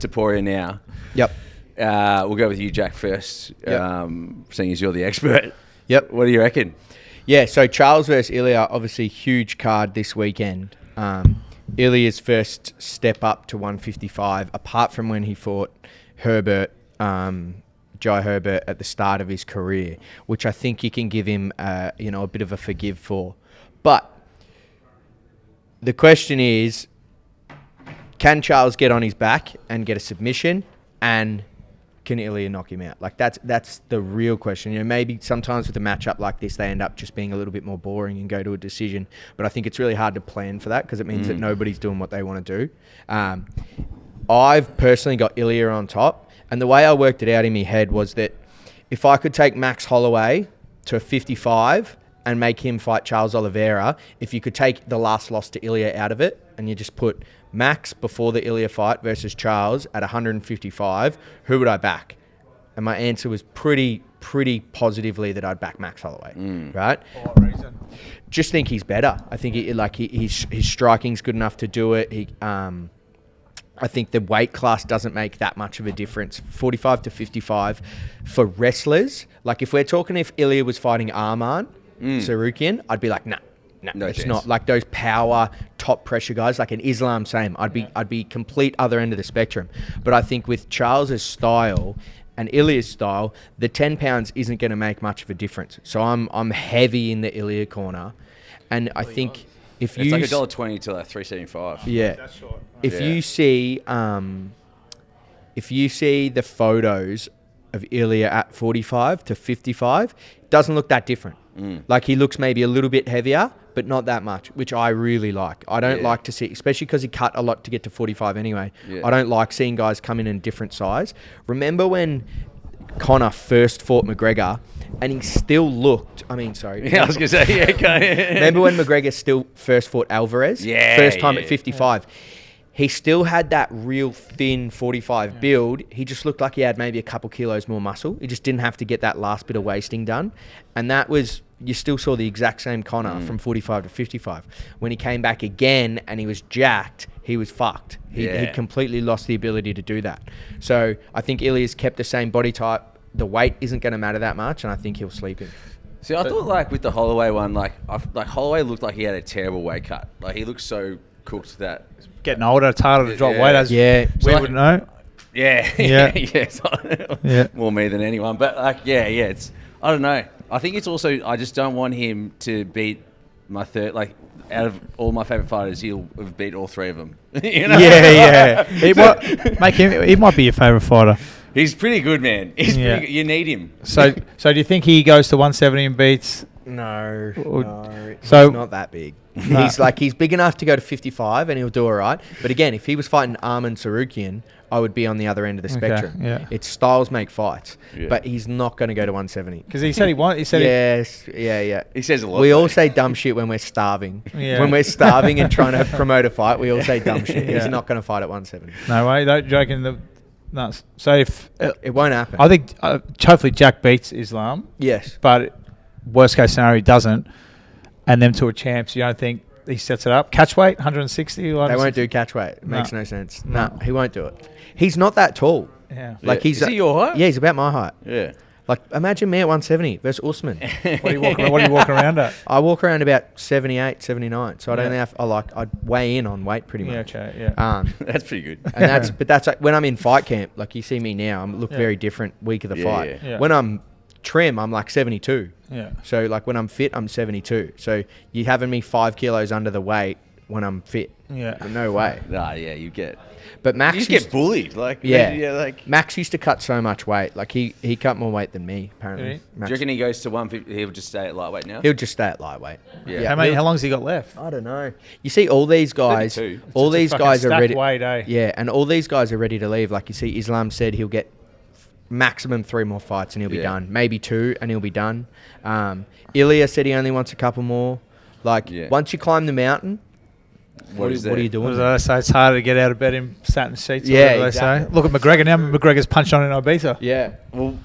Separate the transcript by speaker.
Speaker 1: Topuria now.
Speaker 2: Yep.
Speaker 1: We'll go with you, Jack, first, seeing as you're the expert.
Speaker 2: Yep.
Speaker 1: What do you reckon?
Speaker 2: Yeah, so Charles versus Ilia, obviously huge card this weekend. Ilia's first step up to 155, apart from when he fought Herbert, Jai Herbert at the start of his career, which I think you can give him, a bit of a forgive for. But the question is, can Charles get on his back and get a submission, and can Ilia knock him out? Like that's the real question. Maybe sometimes with a matchup like this, they end up just being a little bit more boring and go to a decision. But I think it's really hard to plan for that because it means that nobody's doing what they want to do. I've personally got Ilia on top. And the way I worked it out in my head was that if I could take Max Holloway to 55 and make him fight Charles Oliveira, if you could take the last loss to Ilia out of it and you just put Max before the Ilia fight versus Charles at 155, who would I back? And my answer was pretty positively that I'd back Max Holloway, right?
Speaker 3: For what reason?
Speaker 2: Just think he's better. I think his striking's good enough to do it. I think the weight class doesn't make that much of a difference. 45 to 55 for wrestlers. Like if we're talking if Ilia was fighting Arman Sarukian, I'd be like, no, it's
Speaker 1: chance.
Speaker 2: not. Like those power top pressure guys, like an Islam, same. I'd be complete other end of the spectrum. But I think with Charles's style and Ilia's style, the 10 pounds isn't going to make much of a difference. So I'm heavy in the Ilia corner, and I think. If
Speaker 1: It's
Speaker 2: you
Speaker 1: like $1.20 to like $3.75.
Speaker 2: Yeah.
Speaker 3: That's short.
Speaker 2: If you see the photos of Ilia at 45 to 55, it doesn't look that different. Like he looks maybe a little bit heavier, but not that much, which I really like. I don't like to see, especially because he cut a lot to get to 45 anyway. I don't like seeing guys come in different size. Remember when Conor first fought McGregor and he still looked,
Speaker 1: Yeah, I was going to say,
Speaker 2: Remember when McGregor still first fought Alvarez? First time at 55. He still had that real thin 45 build. He just looked like he had maybe a couple kilos more muscle. He just didn't have to get that last bit of wasting done. And that was, you still saw the exact same Conor from 45 to 55. When he came back again and he was jacked, he was fucked. He completely lost the ability to do that. So I think Ilia's kept the same body type. The weight isn't going to matter that much, and I think he'll sleep him.
Speaker 1: See, I thought like with the Holloway one, like Holloway looked like he had a terrible weight cut. Like he looked so cooked that.
Speaker 3: Getting older, it's harder to drop weight. As we would know.
Speaker 1: More me than anyone, but it's. I don't know. I think it's also I just don't want him to beat my third. Like out of all my favorite fighters, he'll have beat all three of them.
Speaker 3: He might be your favorite fighter.
Speaker 1: He's pretty good, man. He's pretty good. You need him.
Speaker 3: So do you think he goes to 170 and beats?
Speaker 2: No.
Speaker 3: So
Speaker 2: he's not that big. He's big enough to go to 55 and he'll do all right. But again, if he was fighting Arman Sarukian, I would be on the other end of the spectrum.
Speaker 3: Yeah.
Speaker 2: It's styles make fights, but he's not going to go to 170.
Speaker 3: Because he said he won. He said
Speaker 1: He says a lot.
Speaker 2: We all say dumb shit when we're starving.
Speaker 3: Yeah.
Speaker 2: When we're starving and trying to promote a fight, we all say dumb shit. He's not going to fight at 170.
Speaker 3: No way. Don't joking. Nuts. So if
Speaker 2: it won't happen.
Speaker 3: I think hopefully Jack beats Islam.
Speaker 2: Yes.
Speaker 3: But worst case scenario, he doesn't. And them two are champs. You don't think he sets it up? Catch weight, 160?
Speaker 2: They won't do catch weight. It makes no sense. No, he won't do it. He's not that tall.
Speaker 3: Yeah.
Speaker 2: Is
Speaker 1: he your height?
Speaker 2: Yeah, he's about my height.
Speaker 1: Yeah.
Speaker 2: Like, imagine me at 170 versus Usman.
Speaker 3: What are you walking around at?
Speaker 2: I walk around about 78, 79. So I'd only have, I'd weigh in on weight pretty much.
Speaker 3: Yeah, okay, yeah.
Speaker 1: That's pretty good.
Speaker 2: And that's like, when I'm in fight camp, like you see me now, I look very different week of the fight.
Speaker 3: Yeah.
Speaker 2: When I'm trim, I'm like 72.
Speaker 3: Yeah.
Speaker 2: So like when I'm fit, I'm 72. So you're having me 5 kilos under the weight when I'm fit.
Speaker 3: Yeah.
Speaker 2: No way.
Speaker 1: You get.
Speaker 2: But Max
Speaker 1: you just get bullied.
Speaker 2: Max used to cut so much weight. Like he cut more weight than me, apparently.
Speaker 3: Really?
Speaker 1: Do you reckon he goes to 150? He'll just stay at lightweight now?
Speaker 2: He'll just stay at lightweight.
Speaker 1: Yeah.
Speaker 3: How long's he got left?
Speaker 2: I don't know. You see all these guys,
Speaker 1: 32.
Speaker 2: all these guys are ready.
Speaker 3: Weight, eh?
Speaker 2: Yeah, and all these guys are ready to leave. Like you see, Islam said he'll get maximum 3 more fights and he'll be done. Maybe 2 and he'll be done. Ilia said he only wants a couple more. Once you climb the mountain, what are you doing?
Speaker 3: What do they say? It's harder to get out of bed in satin sheets.
Speaker 2: Yeah,
Speaker 3: They
Speaker 2: exactly.
Speaker 3: say. Look at McGregor now. McGregor's punched on in Ibiza.
Speaker 2: Yeah.
Speaker 1: Well,